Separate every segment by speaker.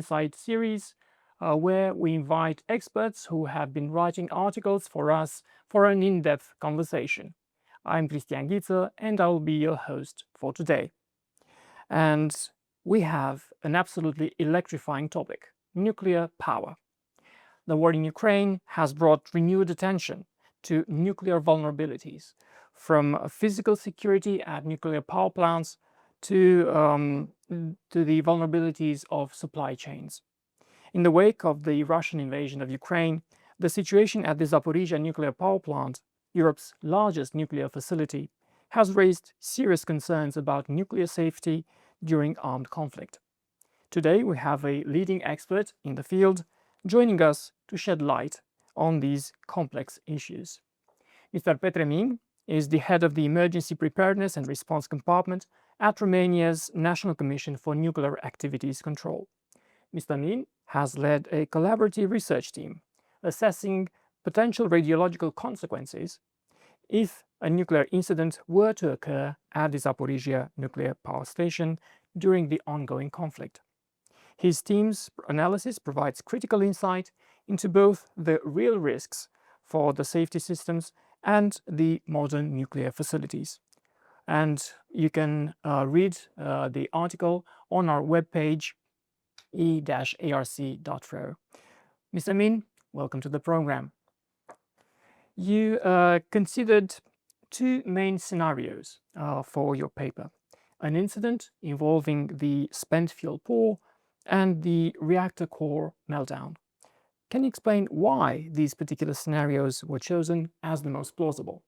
Speaker 1: Insight series, where we invite experts who have been writing articles for us for an in-depth conversation. I'm Cristian Ghita, and I will be your host for today. And we have an absolutely electrifying topic: nuclear power. The war in Ukraine has brought renewed attention to nuclear vulnerabilities, from physical security at nuclear power plants to the vulnerabilities of supply chains. In the wake of the Russian invasion of Ukraine, the situation at the Zaporizhzhia Nuclear Power Plant, Europe's largest nuclear facility, has raised serious concerns about nuclear safety during armed conflict. Today, we have a leading expert in the field joining us to shed light on these complex issues. Mr. Petre Min is the head of the Emergency Preparedness and Response Compartment at Romania's National Commission for Nuclear Activities Control. Mr. Min has led a collaborative research team assessing potential radiological consequences if a nuclear incident were to occur at the Zaporizhzhia Nuclear Power Station during the ongoing conflict. His team's analysis provides critical insight into both the real risks for the safety systems and the modern nuclear facilities. And you can read the article on our webpage e-arc.ro. Mr. Min, welcome to the program. You considered two main scenarios for your paper: an incident involving the spent fuel pour and the reactor core meltdown. Can you explain why these particular scenarios were chosen as the most plausible?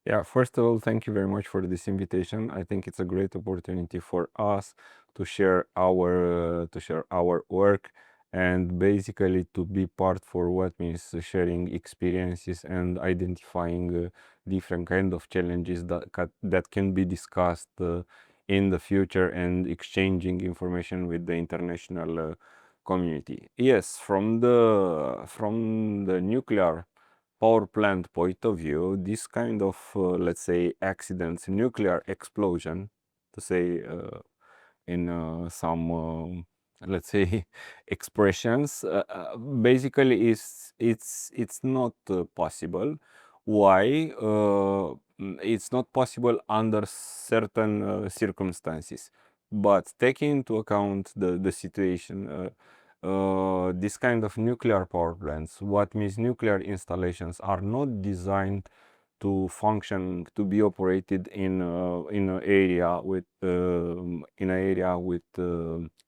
Speaker 2: Yeah, first of all, thank you very much for this invitation. I think it's a great opportunity for us to share our work and basically to be part for what means sharing experiences and identifying different kind of challenges that can be discussed in the future and exchanging information with the international community. Yes, from the nuclear power plant point of view, this kind of let's say accidents, nuclear explosion, to say in some let's say expressions, basically it's not possible. Why? It's not possible under certain circumstances, but taking into account the situation, this kind of nuclear power plants, what means nuclear installations, are not designed to function, to be operated in an area with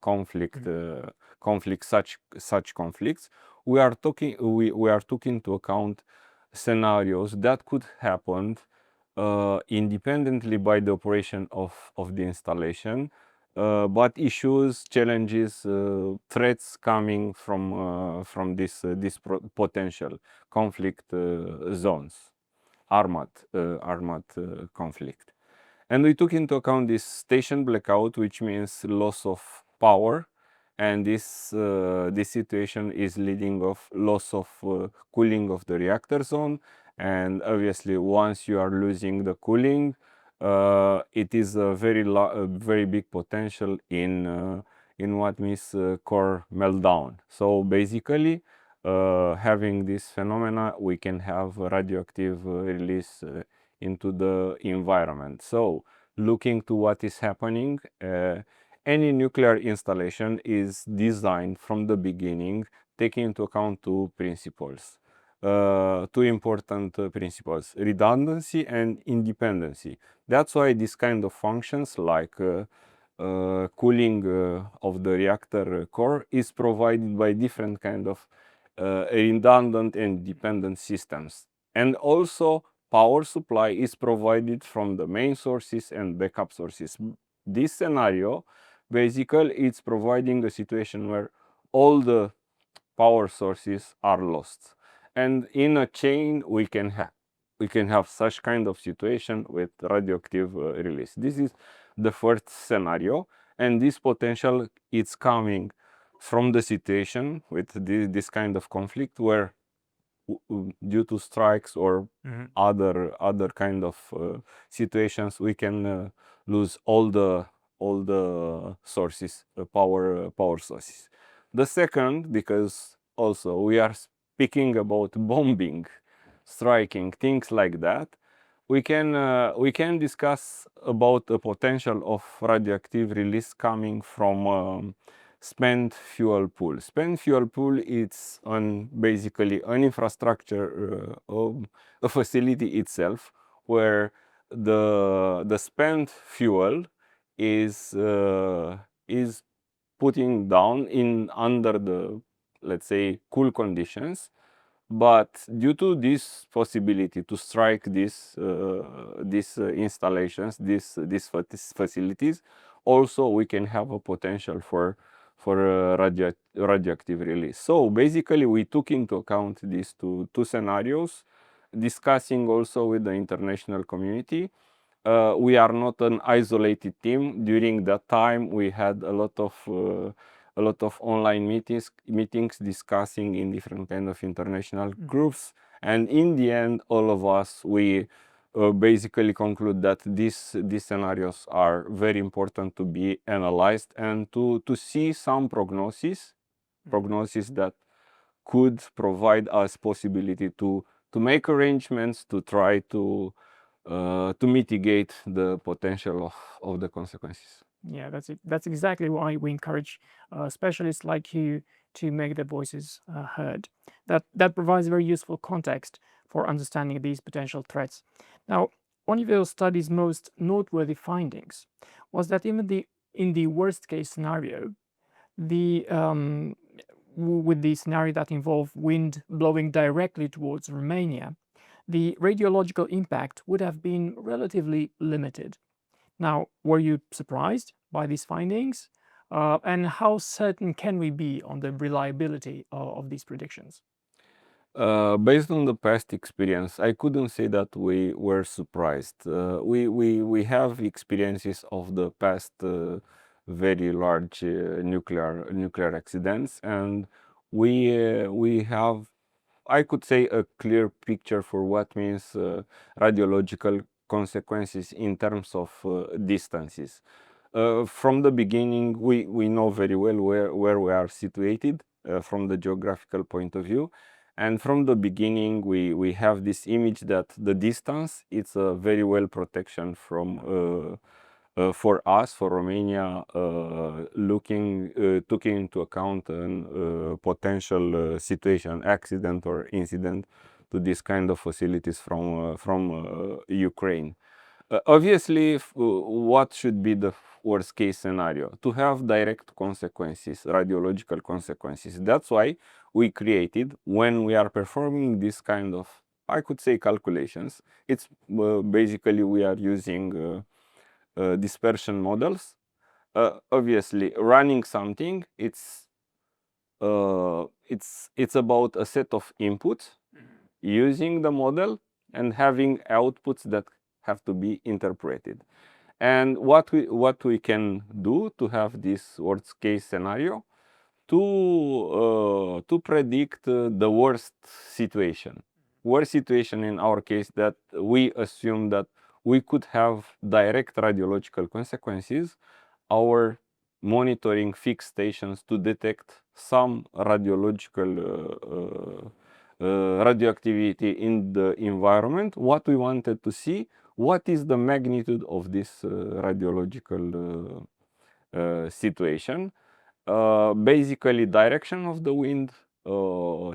Speaker 2: conflict, such conflicts. We are taking into account scenarios that could happen independently by the operation of the installation, but issues, challenges, threats coming from this potential conflict zones, armed conflict. And we took into account this station blackout, which means loss of power, and this situation is leading of loss of cooling of the reactor zone. And obviously, once you are losing the cooling, it is a very big potential in what means core meltdown. So basically, having this phenomena, we can have radioactive release into the environment. So looking to what is happening, any nuclear installation is designed from the beginning taking into account two principles. Two important principles: redundancy and independency. That's why this kind of functions like cooling of the reactor core is provided by different kind of redundant and dependent systems. And also power supply is provided from the main sources and backup sources. This scenario, basically, it's providing a situation where all the power sources are lost. And in a chain, we can have such kind of situation with radioactive release. This is the first scenario, and this potential is coming from the situation with this kind of conflict where due to strikes or other kind of situations, we can lose all the sources, power sources. The second, because also we are speaking about bombing, striking, things like that, we can discuss about the potential of radioactive release coming from spent fuel pool. Spent fuel pool is basically an infrastructure of a facility itself where the spent fuel is putting down in under the, let's say, cool conditions. But due to this possibility to strike these installations, these facilities, also we can have a potential for radioactive release. So basically, we took into account these two scenarios, discussing also with the international community. We are not an isolated team. During that time, we had a lot of online meetings discussing in different kind of international groups, and in the end, all of us we basically conclude that these scenarios are very important to be analyzed and to see some prognosis that could provide us possibility to make arrangements to try to mitigate the potential of the consequences.
Speaker 1: Yeah, that's it. That's exactly why we encourage specialists like you to make their voices heard. That provides very useful context for understanding these potential threats. Now, one of your study's most noteworthy findings was that even in the worst case scenario, with the scenario that involved wind blowing directly towards Romania, the radiological impact would have been relatively limited. Now, were you surprised by these findings? And how certain can we be on the reliability of these predictions?
Speaker 2: Based on the past experience, I couldn't say that we were surprised. We have experiences of the past very large nuclear accidents, and we have, I could say, a clear picture for what means radiological consequences in terms of distances. From the beginning, we know very well where we are situated from the geographical point of view. And from the beginning, we have this image that the distance, it's a very well protection from for us, for Romania, taking into account a potential situation, accident or incident to this kind of facilities from Ukraine. Obviously, what should be the worst case scenario? To have direct consequences, radiological consequences. That's why we created, when we are performing this kind of, I could say, calculations, it's basically we are using dispersion models. Obviously, running something, it's about a set of inputs, using the model and having outputs that have to be interpreted. And what we can do to have this worst case scenario, to predict the worst situation. Worst situation in our case, that we assume that we could have direct radiological consequences. Our monitoring fixed stations to detect some radiological radioactivity in the environment. What we wanted to see, what is the magnitude of this radiological situation. Basically, direction of the wind,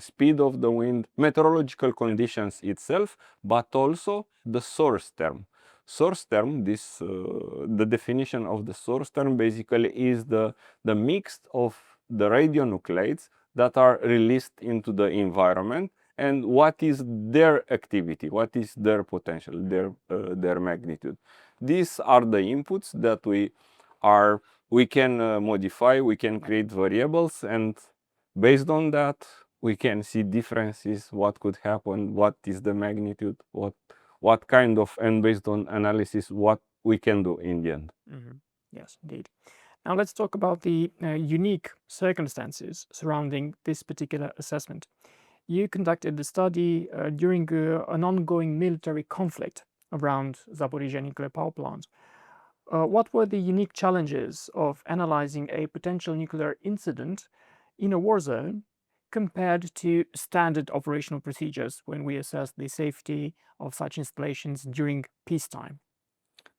Speaker 2: speed of the wind, meteorological conditions itself, but also the source term. Source term, the definition of the source term basically is the mix of the radionuclides that are released into the environment, and what is their activity, what is their potential, their magnitude. These are the inputs that we can modify, we can create variables, and based on that, we can see differences, what could happen, what is the magnitude, what kind of, and based on analysis, what we can do in the end.
Speaker 1: Yes, indeed. Now let's talk about the unique circumstances surrounding this particular assessment. You conducted the study during an ongoing military conflict around Zaporizhzhia Nuclear Power Plant. What were the unique challenges of analyzing a potential nuclear incident in a war zone compared to standard operational procedures when we assess the safety of such installations during peacetime?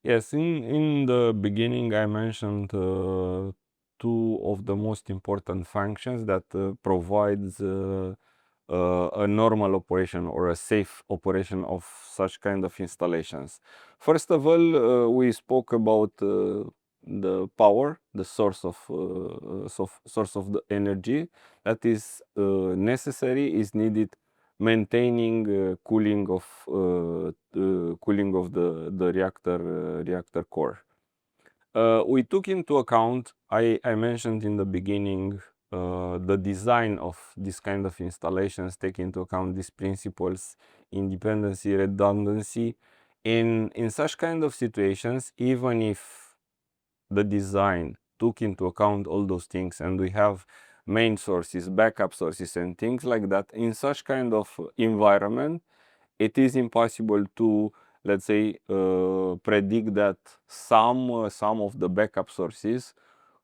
Speaker 2: Yes, in the beginning I mentioned two of the most important functions that provides a normal operation or a safe operation of such kind of installations. First of all, we spoke about the power, the source of the energy that is necessary, is needed, maintaining cooling of the reactor core. We took into account, I mentioned in the beginning, the design of this kind of installations take into account these principles: independency, redundancy. In such kind of situations, even if the design took into account all those things and we have main sources, backup sources and things like that, in such kind of environment, it is impossible to, let's say, predict that some of the backup sources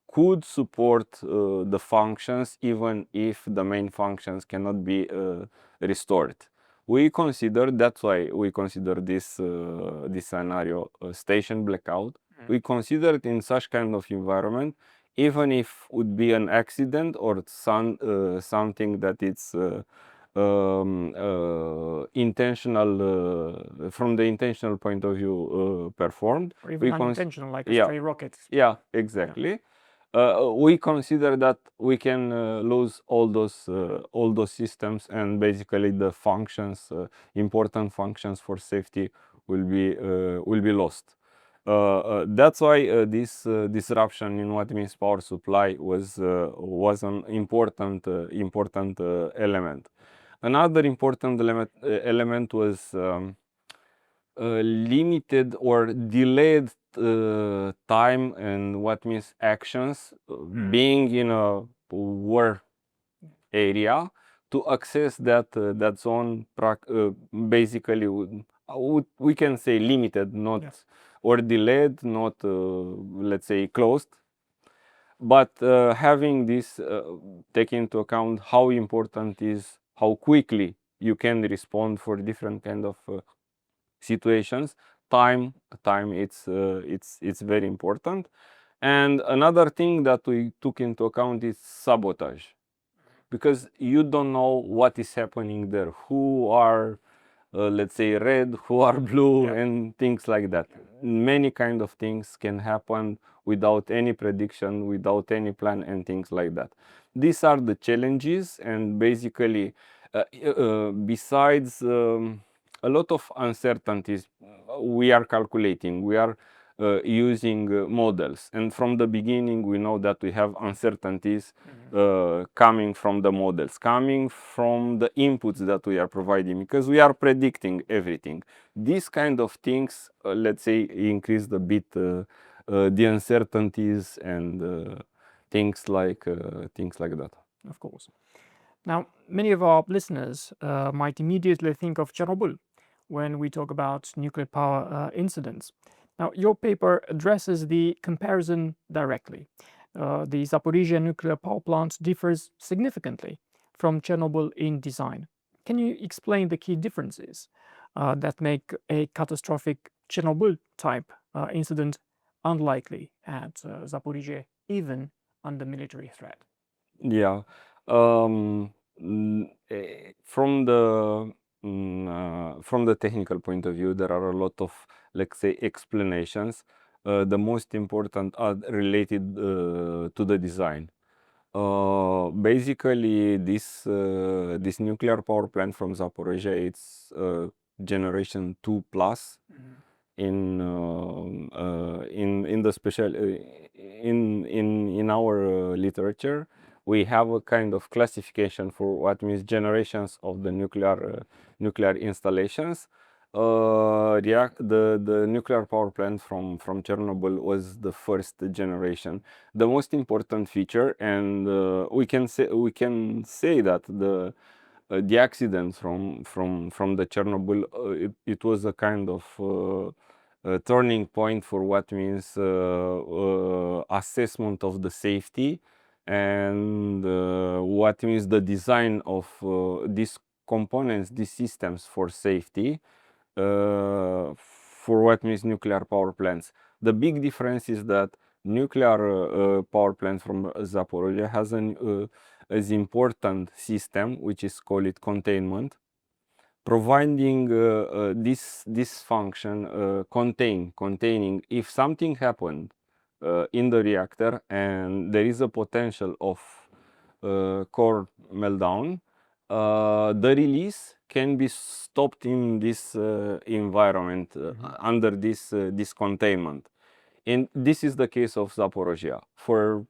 Speaker 2: could support the functions even if the main functions cannot be restored. We consider, that's why we consider this scenario station blackout. We consider it in such kind of environment, even if would be an accident or something that it's intentional, from the intentional point of view, performed.
Speaker 1: Or even unintentional, like a
Speaker 2: Yeah,
Speaker 1: stray rocket.
Speaker 2: yeah, exactly. We consider that we can lose all those systems, and basically the functions, important functions for safety, will be lost. That's why this disruption in what means power supply was an important element. Another important element was limited or delayed time and what means actions, being in a war area to access that zone. Basically, we can say limited, not or delayed, not let's say closed. But having this take into account how important is how quickly you can respond for different kind of situations. Time it's very important. And another thing that we took into account is sabotage, because you don't know what is happening there, who are let's say red, who are blue, and things like that. Many kind of things can happen without any prediction, without any plan, and things like that. These are the challenges, and basically besides a lot of uncertainties, we are calculating, we are using models, and from the beginning we know that we have uncertainties coming from the models, coming from the inputs that we are providing, because we are predicting everything. These kind of things, let's say, increase a bit the uncertainties and things like that.
Speaker 1: Of course. Now, many of our listeners might immediately think of Chernobyl when we talk about nuclear power incidents. Now, your paper addresses the comparison directly. The Zaporizhzhia nuclear power plant differs significantly from Chernobyl in design. Can you explain the key differences that make a catastrophic Chernobyl-type incident unlikely at Zaporizhzhia, even under military threat?
Speaker 2: Yeah. From the technical point of view, there are a lot of, let's say, explanations. The most important are related to the design. Basically, this nuclear power plant from Zaporizhzhia, it's generation 2 plus. In the special in our literature, we have a kind of classification for what means generations of the nuclear installations. The nuclear power plant from Chernobyl was the first generation. The most important feature, and we can say that the accident from the Chernobyl, it was a kind of a turning point for what means assessment of the safety and what means the design of these components, these systems for safety, for what means nuclear power plants. The big difference is that nuclear power plant from Zaporizhzhia has an as important system which is called containment, providing this function containing if something happened in the reactor and there is a potential of core meltdown, the release can be stopped in this environment under this containment. And this is the case of Zaporizhzhia. For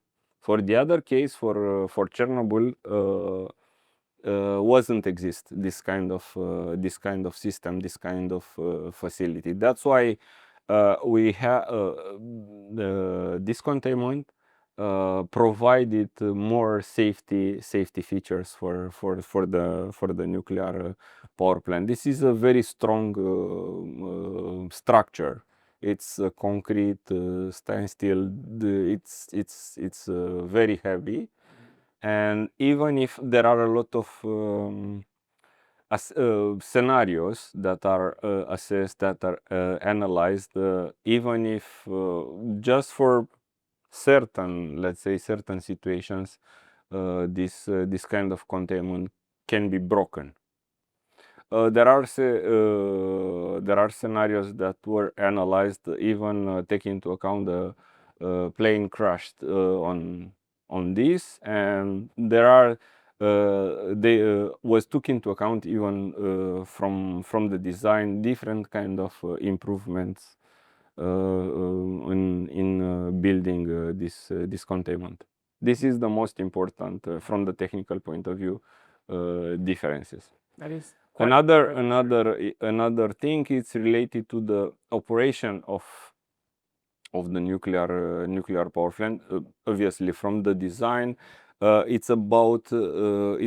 Speaker 2: the other case, for Chernobyl, wasn't exist this kind of system, this kind of facility. That's why we have this containment provided more safety features for the nuclear power plant. This is a very strong structure. It's concrete, stainless steel. It's very heavy, and even if there are a lot of scenarios that are assessed, that are analyzed, even if just for certain, let's say, certain situations, this kind of containment can be broken. There are scenarios that were analyzed, even taking into account the plane crashed on this, and there are they was took into account even from the design different kind of improvements in building this containment. This is the most important from the technical point of view differences.
Speaker 1: That is
Speaker 2: Another thing is related to the operation of the nuclear power plant. Obviously, from the design, it's about the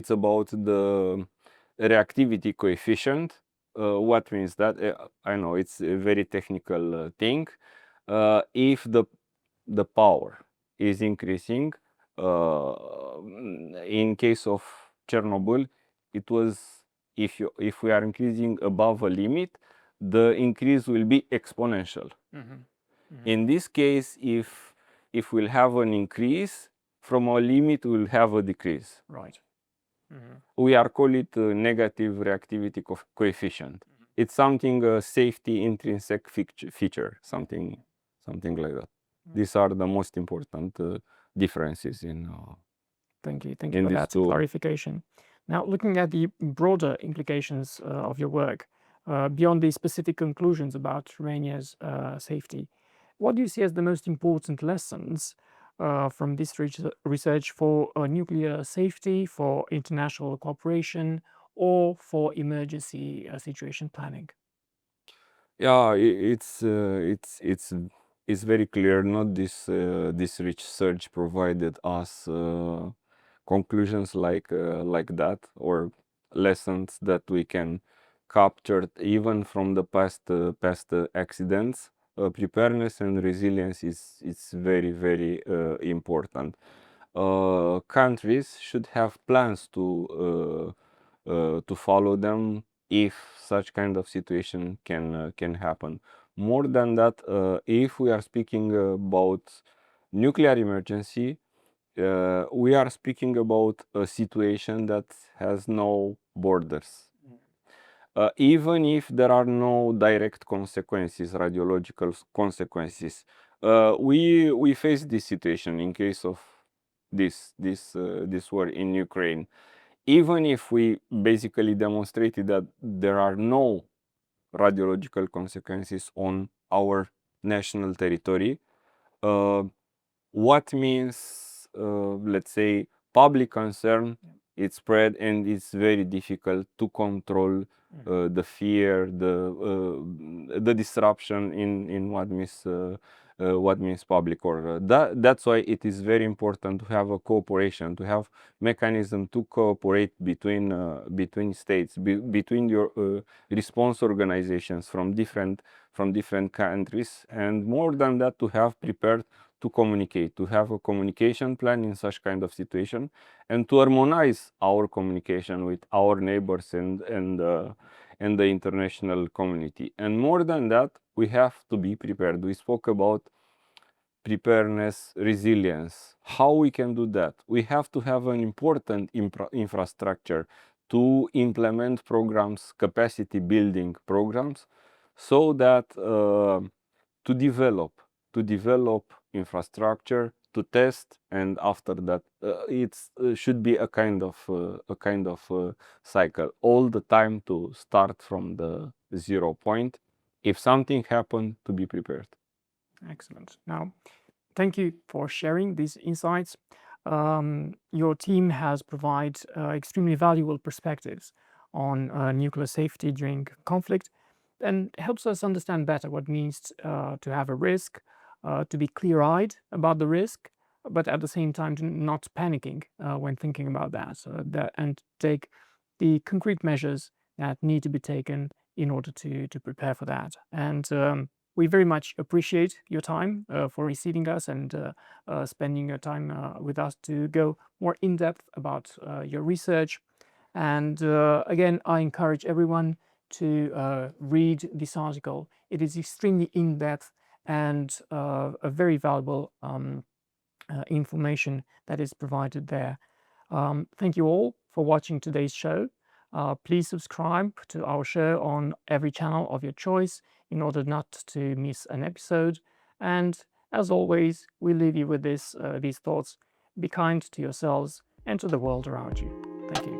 Speaker 2: reactivity coefficient. What means that? I know it's a very technical thing. If the power is increasing, in case of Chernobyl, it was if we are increasing above a limit, the increase will be exponential. In this case, if we'll have an increase from a limit, we'll have a decrease.
Speaker 1: Right.
Speaker 2: We are call it negative reactivity coefficient. It's something safety intrinsic feature, something like that. These are the most important differences in.
Speaker 1: Thank you for that clarification. Now, looking at the broader implications of your work, beyond the specific conclusions about Romania's safety, what do you see as the most important lessons from this research for nuclear safety, for international cooperation, or for emergency situation planning?
Speaker 2: Yeah, it's very clear. Not this research provided us conclusions like that, or lessons that we can capture even from the past accidents. Preparedness and resilience is very important. Countries should have plans to follow them if such kind of situation can happen. More than that, if we are speaking about nuclear emergency, we are speaking about a situation that has no borders. Even if there are no direct consequences, radiological consequences, we face this situation in case of this war in Ukraine. Even if we basically demonstrated that there are no radiological consequences on our national territory, what means, let's say, public concern, it's spread, and it's very difficult to control the fear, the disruption in what means public order. That's why it is very important to have a cooperation, to have mechanism to cooperate between states, between your response organizations from different countries, and more than that, to have prepared to communicate, to have a communication plan in such kind of situation, and to harmonize our communication with our neighbors and the international community. And more than that, we have to be prepared. We spoke about preparedness, resilience. How we can do that? We have to have an important infrastructure to implement programs, capacity building programs, so that to develop infrastructure, to test, and after that it should be a kind of cycle all the time, to start from the 0 point. If something happened, to be prepared.
Speaker 1: Excellent. Now, thank you for sharing these insights. Your team has provided extremely valuable perspectives on nuclear safety during conflict, and helps us understand better what it means to have a risk, to be clear-eyed about the risk, but at the same time not panicking when thinking about that, and take the concrete measures that need to be taken in order to prepare for that. And we very much appreciate your time for receiving us and spending your time with us to go more in depth about your research. And again, I encourage everyone to read this article. It is extremely in depth and a very valuable information that is provided there. Thank you all for watching today's show. Please subscribe to our show on every channel of your choice in order not to miss an episode. And as always, we leave you with these thoughts. Be kind to yourselves and to the world around you. Thank you.